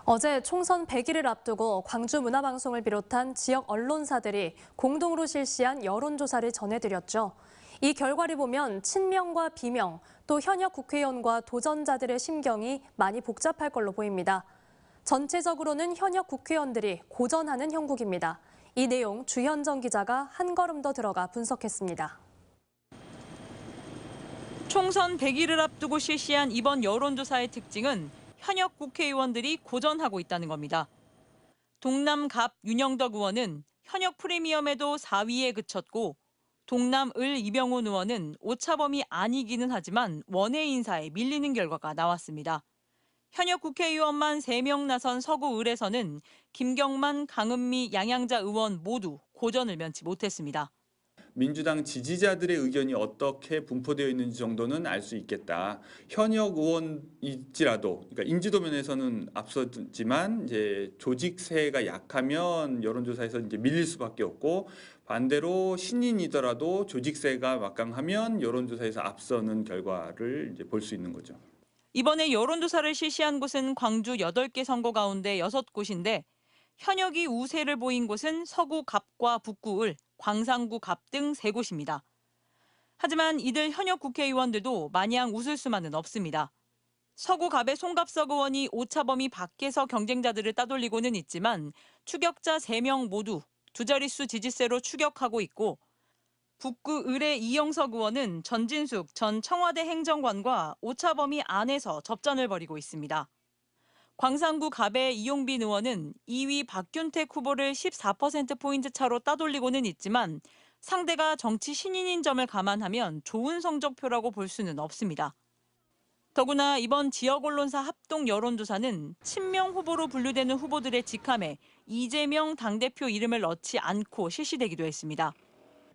어제 총선 100일을 앞두고 광주문화방송을 비롯한 지역 언론사들이 공동으로 실시한 여론조사를 전해드렸죠. 이 결과를 보면 친명과 비명, 또 현역 국회의원과 도전자들의 심경이 많이 복잡할 걸로 보입니다. 전체적으로는 현역 국회의원들이 고전하는 형국입니다. 이 내용 주현정 기자가 한 걸음 더 들어가 분석했습니다. 총선 100일을 앞두고 실시한 이번 여론조사의 특징은 현역 국회의원들이 고전하고 있다는 겁니다. 동남갑 윤영덕 의원은 현역 프리미엄에도 4위에 그쳤고 동남을 이병훈 의원은 오차범위 아니기는 하지만 원외 인사에 밀리는 결과가 나왔습니다. 현역 국회의원만 3명 나선 서구을에서는 김경만, 강은미, 양양자 의원 모두 고전을 면치 못했습니다. 민주당 지지자들의 의견이 어떻게 분포되어 있는지 정도는 알 수 있겠다. 현역 의원일지라도, 그러니까 인지도 면에서는 앞섰지만 이제 조직세가 약하면 여론조사에서 이제 밀릴 수밖에 없고, 반대로 신인이더라도 조직세가 막강하면 여론조사에서 앞서는 결과를 이제 볼 수 있는 거죠. 이번에 여론조사를 실시한 곳은 광주 8개 선거 가운데 6곳인데 현역이 우세를 보인 곳은 서구 갑과 북구을, 광산구 갑 등 3곳입니다. 하지만 이들 현역 국회의원들도 마냥 웃을 수만은 없습니다. 서구 갑의 송갑석 의원이 오차범위 밖에서 경쟁자들을 따돌리고는 있지만 추격자 3명 모두 두 자릿수 지지세로 추격하고 있고 북구 을의 이영석 의원은 전진숙 전 청와대 행정관과 오차범위 안에서 접전을 벌이고 있습니다. 광산구 갑의 이용빈 의원은 2위 박균택 후보를 14%포인트 차로 따돌리고는 있지만 상대가 정치 신인인 점을 감안하면 좋은 성적표라고 볼 수는 없습니다. 더구나 이번 지역 언론사 합동 여론조사는 친명 후보로 분류되는 후보들의 직함에 이재명 당대표 이름을 넣지 않고 실시되기도 했습니다.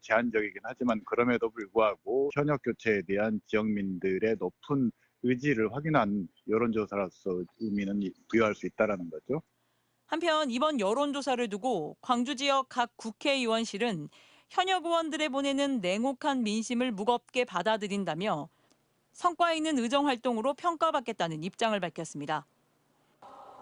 제한적이긴 하지만 그럼에도 불구하고 현역 교체에 대한 지역민들의 높은 의지를 확인한 여론조사로서 의미는 부여할 수 있다는 거죠. 한편 이번 여론조사를 두고 광주 지역 각 국회의원실은 현역 의원들의 보내는 냉혹한 민심을 무겁게 받아들인다며 성과 있는 의정활동으로 평가받겠다는 입장을 밝혔습니다.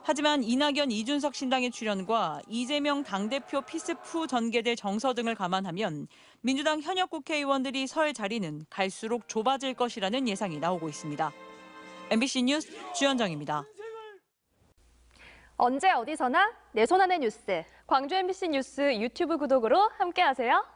하지만 이낙연, 이준석 신당의 출연과 이재명 당대표 피스프 전개될 정서 등을 감안하면 민주당 현역 국회의원들이 설 자리는 갈수록 좁아질 것이라는 예상이 나오고 있습니다. MBC 뉴스 주현정입니다. 언제 어디서나 내 손 안의 뉴스. 광주 MBC 뉴스 유튜브 구독으로 함께하세요.